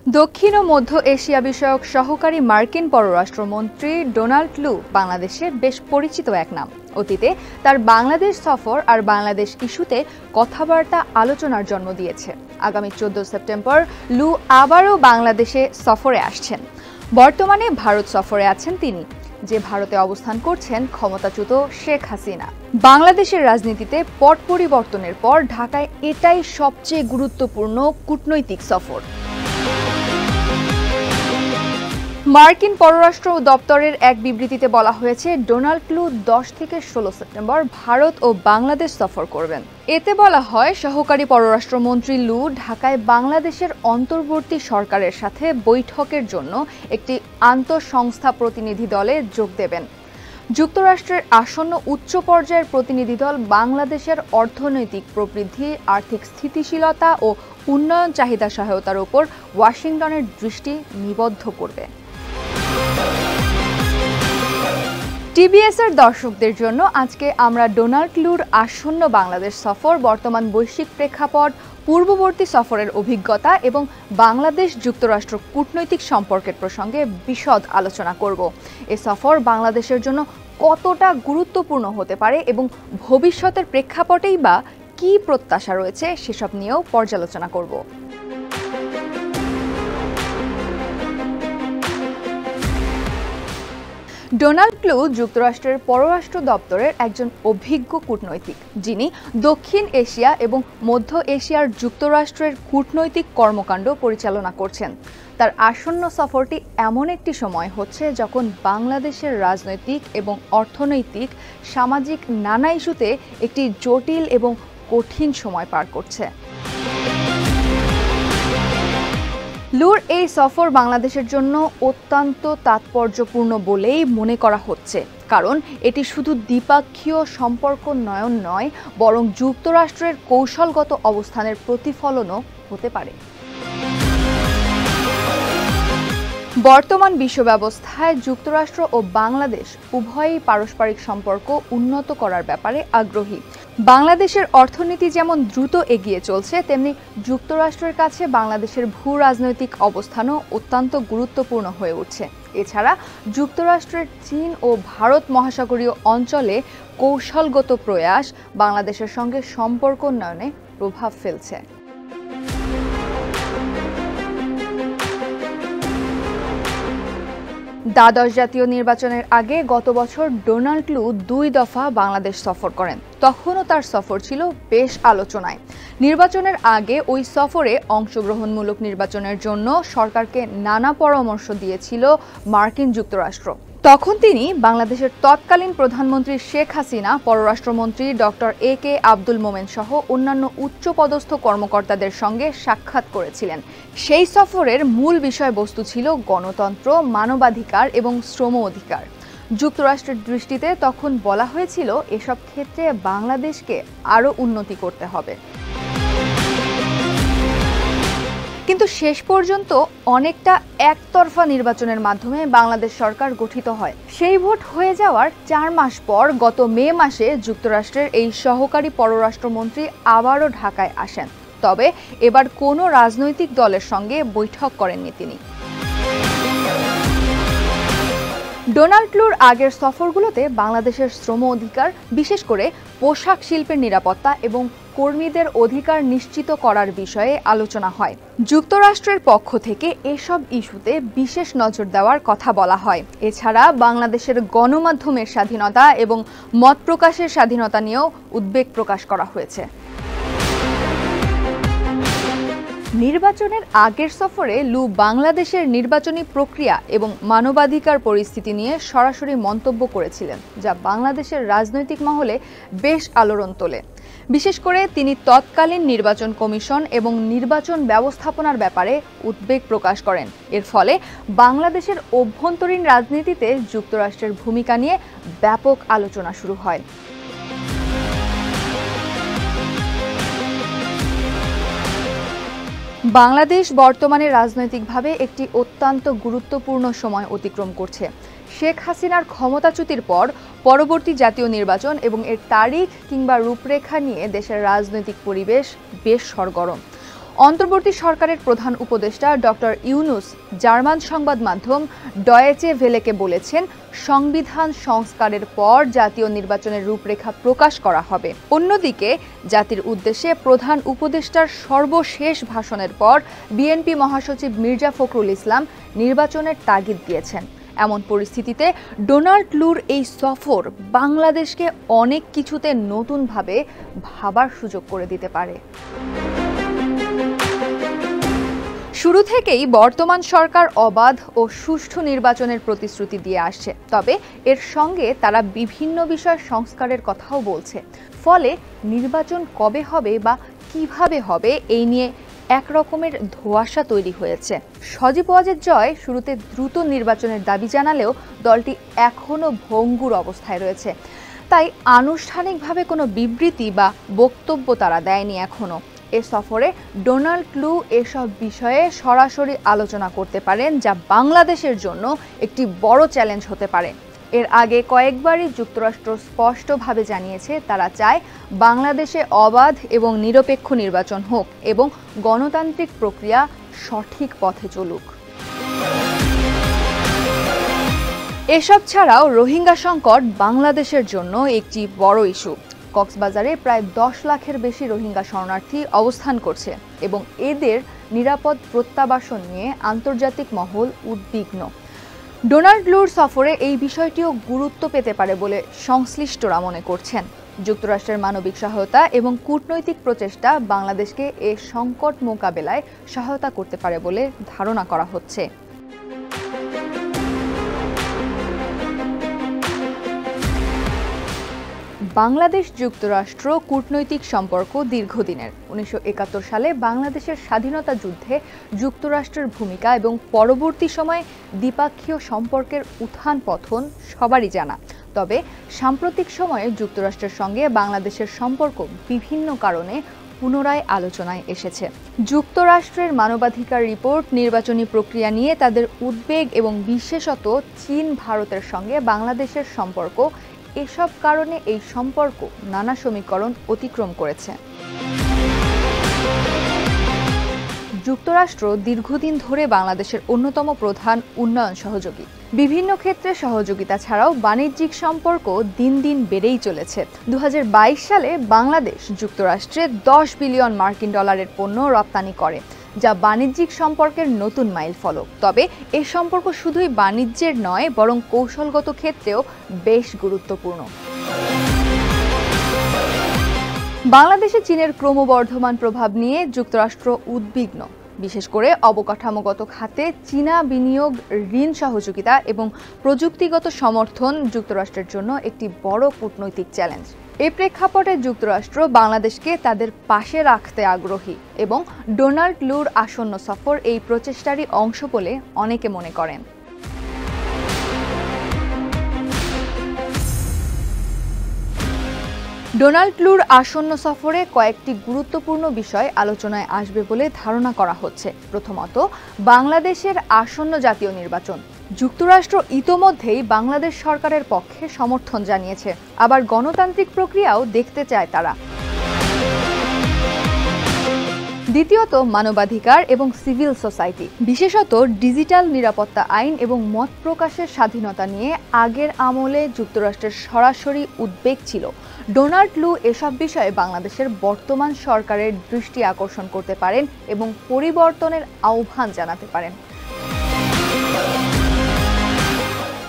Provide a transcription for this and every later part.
দক্ষিণ ও মধ্য এশিয়া বিষয়ক সহকারী মার্কিন পররাষ্ট্রমন্ত্রী ডোনাল্ড লু বাংলাদেশে বেশ পরিচিত এক নাম। অতীতে তার বাংলাদেশ সফর আর বাংলাদেশ ইস্যুতে কথাবার্তা আলোচনার জন্ম দিয়েছে। আগামী 14 সেপ্টেম্বর লু আবারও বাংলাদেশে সফরে আসছেন। বর্তমানে ভারত সফরে আছেন তিনি, যে ভারতে অবস্থান করছেন ক্ষমতাচ্যুত শেখ হাসিনা। বাংলাদেশের রাজনীতিতে পট পরিবর্তনের পর ঢাকায় এটাই সবচেয়ে গুরুত্বপূর্ণ কূটনৈতিক সফর। মার্কিন পররাষ্ট্র দপ্তরের এক বিবৃতিতে বলা হয়েছে, ডোনাল্ড লু 10 থেকে 16 সেপ্টেম্বর ভারত ও বাংলাদেশ সফর করবেন। এতে বলা হয়, সহকারী পররাষ্ট্রমন্ত্রী লু ঢাকায় বাংলাদেশের অন্তর্বর্তী সরকারের সাথে বৈঠকের জন্য একটি আন্তঃসংস্থা প্রতিনিধি দলে যোগ দেবেন। যুক্তরাষ্ট্রের আসন্ন উচ্চ পর্যায়ের প্রতিনিধি দল বাংলাদেশের অর্থনৈতিক প্রবৃদ্ধি, আর্থিক স্থিতিশীলতা ও উন্নয়ন চাহিদা সহায়তার উপর ওয়াশিংটনের দৃষ্টি নিবদ্ধ করবে। টিবিএস-এর দর্শকদের জন্য আজকে আমরা ডোনাল্ড লুর আসন্ন বাংলাদেশ সফর, বর্তমান বৈশ্বিক প্রেক্ষাপট, পূর্ববর্তী সফরের অভিজ্ঞতা এবং বাংলাদেশ যুক্তরাষ্ট্র কূটনৈতিক সম্পর্কের প্রসঙ্গে বিশদ আলোচনা করব। এ সফর বাংলাদেশের জন্য কতটা গুরুত্বপূর্ণ হতে পারে এবং ভবিষ্যতের প্রেক্ষাপটেই বা কী প্রত্যাশা রয়েছে সেসব নিয়েও পর্যালোচনা করব। ডোনাল্ড লু যুক্তরাষ্ট্রের পররাষ্ট্র দপ্তরের একজন অভিজ্ঞ কূটনৈতিক, যিনি দক্ষিণ এশিয়া এবং মধ্য এশিয়ার যুক্তরাষ্ট্রের কূটনৈতিক কর্মকাণ্ড পরিচালনা করছেন। তার আসন্ন সফরটি এমন একটি সময় হচ্ছে যখন বাংলাদেশের রাজনৈতিক এবং অর্থনৈতিক, সামাজিক নানা ইস্যুতে একটি জটিল এবং কঠিন সময় পার করছে। লুর এই সফর বাংলাদেশের জন্য অত্যন্ত তাৎপর্যপূর্ণ বলেই মনে করা হচ্ছে, কারণ এটি শুধু দ্বিপাক্ষীয় সম্পর্ক নয়, বরং যুক্তরাষ্ট্রের কৌশলগত অবস্থানের প্রতিফলনও হতে পারে। বর্তমান বিশ্ব ব্যবস্থায় যুক্তরাষ্ট্র ও বাংলাদেশ উভয়ই পারস্পরিক সম্পর্ক উন্নত করার ব্যাপারে আগ্রহী। বাংলাদেশের অর্থনীতি যেমন দ্রুত এগিয়ে চলছে, তেমনি যুক্তরাষ্ট্রের কাছে বাংলাদেশের ভূ রাজনৈতিক অবস্থানও অত্যন্ত গুরুত্বপূর্ণ হয়ে উঠছে। এছাড়া যুক্তরাষ্ট্রের চীন ও ভারত মহাসাগরীয় অঞ্চলে কৌশলগত প্রয়াস বাংলাদেশের সঙ্গে সম্পর্ক উন্নয়নে প্রভাব ফেলছে। দ্বাদশ জাতীয় নির্বাচনের আগে গত বছর ডোনাল্ড লু 2 দফা বাংলাদেশ সফর করেন। তখনও তার সফর ছিল বেশ আলোচনায়। নির্বাচনের আগে ওই সফরে অংশগ্রহণমূলক নির্বাচনের জন্য সরকারকে নানা পরামর্শ দিয়েছিল মার্কিন যুক্তরাষ্ট্র। তখন তিনি বাংলাদেশের তৎকালীন প্রধানমন্ত্রী শেখ হাসিনা, পররাষ্ট্রমন্ত্রী ডক্টর এ.কে আব্দুল মোমেন সহ অন্যান্য উচ্চপদস্থ কর্মকর্তাদের সঙ্গে সাক্ষাৎ করেছিলেন। সেই সফরের মূল বিষয়বস্তু ছিল গণতন্ত্র, মানবাধিকার এবং শ্রম অধিকার। যুক্তরাষ্ট্রের দৃষ্টিতে তখন বলা হয়েছিল, এসব ক্ষেত্রে বাংলাদেশকে আরও উন্নতি করতে হবে। কিন্তু শেষ পর্যন্ত অনেকটা একতরফা নির্বাচনের মাধ্যমে বাংলাদেশ সরকার গঠিত হয়। সেই ভোট হয়ে যাওয়ার 4 মাস পর গত মে মাসে যুক্তরাষ্ট্রের এই সহকারী পররাষ্ট্রমন্ত্রী আবারও ঢাকায় আসেন। তবে এবার কোনো রাজনৈতিক দলের সঙ্গে বৈঠক করেননি তিনি। ডোনাল্ড লুর আগের সফরগুলোতে বাংলাদেশের শ্রম অধিকার, বিশেষ করে পোশাক শিল্পের নিরাপত্তা এবং কর্মীদের অধিকার নিশ্চিত করার বিষয়ে আলোচনা হয়। যুক্তরাষ্ট্রের পক্ষ থেকে এসব ইস্যুতে বিশেষ নজর দেওয়ার কথা বলা হয়। এছাড়া বাংলাদেশের গণমাধ্যমের স্বাধীনতা এবং মত প্রকাশের স্বাধীনতা নিয়েও উদ্বেগ প্রকাশ করা হয়েছে। নির্বাচনের আগের সফরে লু বাংলাদেশের নির্বাচনী প্রক্রিয়া এবং মানবাধিকার পরিস্থিতি নিয়ে সরাসরি মন্তব্য করেছিলেন, যা বাংলাদেশের রাজনৈতিক মহলে বেশ আলোড়ন তোলে। বিশেষ করে তিনি তৎকালীন নির্বাচন কমিশন এবং নির্বাচন ব্যবস্থাপনার ব্যাপারে উদ্বেগ প্রকাশ করেন। এর ফলে বাংলাদেশের অভ্যন্তরীণ রাজনীতিতে যুক্তরাষ্ট্রের ভূমিকা নিয়ে ব্যাপক আলোচনা শুরু হয়। বাংলাদেশ বর্তমানে রাজনৈতিকভাবে একটি অত্যন্ত গুরুত্বপূর্ণ সময় অতিক্রম করছে। শেখ হাসিনার ক্ষমতাচ্যুতির পর পরবর্তী জাতীয় নির্বাচন এবং এর তারিখ কিংবা রূপরেখা নিয়ে দেশের রাজনৈতিক পরিবেশ বেশ সরগরম। অন্তর্বর্তী সরকারের প্রধান উপদেষ্টা ডক্টর ইউনুস জার্মান সংবাদ মাধ্যম ডয়েচে ভেলেকে বলেছেন, সংবিধান সংস্কারের পর জাতীয় নির্বাচনের রূপরেখা প্রকাশ করা হবে। অন্যদিকে জাতির উদ্দেশ্যে প্রধান উপদেষ্টার সর্বশেষ ভাষণের পর বিএনপি মহাসচিব মির্জা ফখরুল ইসলাম নির্বাচনের তাগিদ দিয়েছেন। এমন পরিস্থিতিতে ডোনাল্ড লুর এই সফর বাংলাদেশকে অনেক কিছুতে নতুনভাবে ভাবার সুযোগ করে দিতে পারে। শুরু থেকেই বর্তমান সরকার অবাধ ও সুষ্ঠু নির্বাচনের প্রতিশ্রুতি দিয়ে আসছে, তবে এর সঙ্গে তারা বিভিন্ন বিষয় সংস্কারের কথাও বলছে। ফলে নির্বাচন কবে হবে বা কিভাবে হবে এই নিয়ে একরকমের ধোঁয়াশা তৈরি হয়েছে। সজীব ওয়াজেদ জয় শুরুতে দ্রুত নির্বাচনের দাবি জানালেও দলটি এখনও ভঙ্গুর অবস্থায় রয়েছে, তাই আনুষ্ঠানিকভাবে কোনো বিবৃতি বা বক্তব্য তারা দেয়নি এখনও। এ সফরে ডোনাল্ড লু এসব বিষয়ে সরাসরি আলোচনা করতে পারেন, যা বাংলাদেশের জন্য একটি বড় চ্যালেঞ্জ হতে পারে। এর আগে কয়েকবারই যুক্তরাষ্ট্র স্পষ্টভাবে জানিয়েছে তারা চায় বাংলাদেশে অবাধ এবং নিরপেক্ষ নির্বাচন হোক এবং গণতান্ত্রিক প্রক্রিয়া সঠিক পথে চলুক। এসব ছাড়াও রোহিঙ্গা সংকট বাংলাদেশের জন্য একটি বড় ইস্যু। কক্সবাজারে প্রায় 10 লাখের বেশি রোহিঙ্গা শরণার্থী অবস্থান করছে এবং এদের নিরাপদ প্রত্যাবাসন নিয়ে আন্তর্জাতিক মহল উদ্বিগ্ন। ডোনাল্ড লুর সফরে এই বিষয়টিও গুরুত্ব পেতে পারে বলে সংশ্লিষ্টরা মনে করছেন। যুক্তরাষ্ট্রের মানবিক সহায়তা এবং কূটনৈতিক প্রচেষ্টা বাংলাদেশকে এ সংকট মোকাবেলায় সহায়তা করতে পারে বলে ধারণা করা হচ্ছে। বাংলাদেশ যুক্তরাষ্ট্র কূটনৈতিক সম্পর্ক দীর্ঘদিনের। 1971 সালে বাংলাদেশের স্বাধীনতা যুদ্ধে যুক্তরাষ্ট্রের ভূমিকা এবং পরবর্তী সময়ে দ্বিপাক্ষীয় সম্পর্কের উত্থান পতন সবারই জানা। তবে সাম্প্রতিক সময়ে যুক্তরাষ্ট্রের সঙ্গে বাংলাদেশের সম্পর্ক বিভিন্ন কারণে পুনরায় আলোচনায় এসেছে। যুক্তরাষ্ট্রের মানবাধিকার রিপোর্ট, নির্বাচনী প্রক্রিয়া নিয়ে তাদের উদ্বেগ এবং বিশেষত চীন ভারতের সঙ্গে বাংলাদেশের সম্পর্ক, এসব কারণে এই সম্পর্ক নানা সমীকরণ অতিক্রম করেছে। যুক্তরাষ্ট্র দীর্ঘদিন ধরে বাংলাদেশের অন্যতম প্রধান উন্নয়ন সহযোগী। বিভিন্ন ক্ষেত্রে সহযোগিতা ছাড়াও বাণিজ্যিক সম্পর্ক দিন দিন বেড়েই চলেছে। 2022 সালে বাংলাদেশ যুক্তরাষ্ট্রে 10 বিলিয়ন মার্কিন ডলারের পণ্য রপ্তানি করে, যা বাণিজ্যিক সম্পর্কের নতুন মাইলফলক। তবে এই সম্পর্ক শুধুই বাণিজ্যের নয়, বরং কৌশলগত ক্ষেত্রেও বেশ গুরুত্বপূর্ণ। বাংলাদেশে চীনের ক্রমবর্ধমান প্রভাব নিয়ে যুক্তরাষ্ট্র উদ্বিগ্ন। বিশেষ করে অবকাঠামোগত খাতে চীনা বিনিয়োগ, ঋণ সহযোগিতা এবং প্রযুক্তিগত সমর্থন যুক্তরাষ্ট্রের জন্য একটি বড় কূটনৈতিক চ্যালেঞ্জ। এই প্রেক্ষাপটে যুক্তরাষ্ট্র বাংলাদেশকে তাদের পাশে রাখতে আগ্রহী এবং ডোনাল্ড লুর আসন্ন সফর এই প্রচেষ্টারই অংশ বলে অনেকে মনে করেন। ডোনাল্ড লুর আসন্ন সফরে কয়েকটি গুরুত্বপূর্ণ বিষয় আলোচনায় আসবে বলে ধারণা করা হচ্ছে। প্রথমত, বাংলাদেশের আসন্ন জাতীয় নির্বাচন। যুক্তরাষ্ট্র ইতোমধ্যেই বাংলাদেশ সরকারের পক্ষে সমর্থন জানিয়েছে, আবার গণতান্ত্রিক প্রক্রিয়াও দেখতে চায় তারা। দ্বিতীয়ত, মানবাধিকার এবং সিভিল সোসাইটি, বিশেষত ডিজিটাল নিরাপত্তা আইন এবং মত প্রকাশের স্বাধীনতা নিয়ে আগের আমলে যুক্তরাষ্ট্রের সরাসরি উদ্বেগ ছিল। ডোনাল্ড লু এসব বিষয়ে বাংলাদেশের বর্তমান সরকারের দৃষ্টি আকর্ষণ করতে পারেন এবং পরিবর্তনের আহ্বান জানাতে পারেন।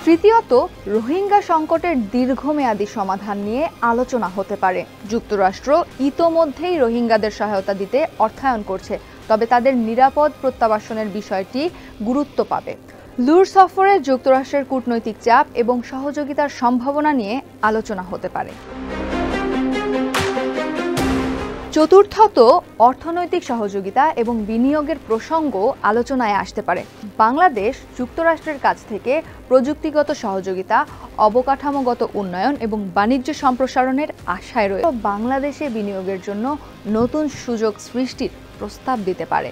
তৃতীয়ত, রোহিঙ্গা সংকটের দীর্ঘমেয়াদী সমাধান নিয়ে আলোচনা হতে পারে। যুক্তরাষ্ট্র ইতোমধ্যেই রোহিঙ্গাদের সহায়তা দিতে অর্থায়ন করছে, তবে তাদের নিরাপদ প্রত্যাবাসনের বিষয়টি গুরুত্ব পাবে। লুর সফরে যুক্তরাষ্ট্রের কূটনৈতিক চাপ এবং সহযোগিতার সম্ভাবনা নিয়ে আলোচনা হতে পারে। চতুর্থত, অর্থনৈতিক সহযোগিতা এবং বিনিয়োগের প্রসঙ্গ আলোচনায় আসতে পারে। বাংলাদেশ যুক্তরাষ্ট্রের কাছ থেকে প্রযুক্তিগত সহযোগিতা, অবকাঠামোগত উন্নয়ন এবং বাণিজ্য সম্প্রসারণের আশায় রয়েছে। বাংলাদেশে বিনিয়োগের জন্য নতুন সুযোগ সৃষ্টির প্রস্তাব দিতে পারে।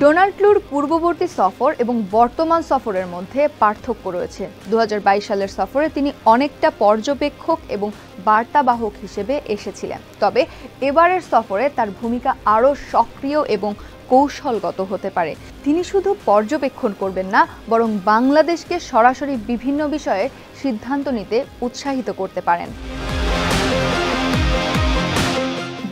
ডোনাল্ড ট্রুর পূর্ববর্তী সফর এবং বর্তমান সফরের মধ্যে পার্থক্য রয়েছে। 2022 সালের সফরে তিনি অনেকটা পর্যবেক্ষক এবং বার্তাবাহক হিসেবে এসেছিলেন, তবে এবারের সফরে তার ভূমিকা আরও সক্রিয় এবং কৌশলগত হতে পারে। তিনি শুধু পর্যবেক্ষণ করবেন না, বরং বাংলাদেশকে সরাসরি বিভিন্ন বিষয়ে সিদ্ধান্ত নিতে উৎসাহিত করতে পারেন।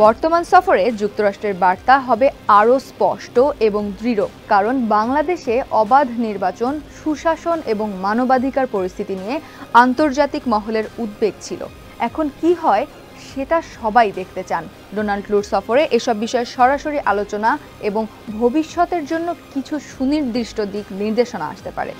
বর্তমান সফরে যুক্তরাষ্ট্রের বার্তা হবে আরও স্পষ্ট এবং দৃঢ়, কারণ বাংলাদেশে অবাধ নির্বাচন, সুশাসন এবং মানবাধিকার পরিস্থিতি নিয়ে আন্তর্জাতিক মহলের উদ্বেগ ছিল। এখন কি হয় সেটা সবাই দেখতে চান। ডোনাল্ড ট্রুর সফরে এসব বিষয়ে সরাসরি আলোচনা এবং ভবিষ্যতের জন্য কিছু সুনির্দিষ্ট দিক নির্দেশনা আসতে পারে।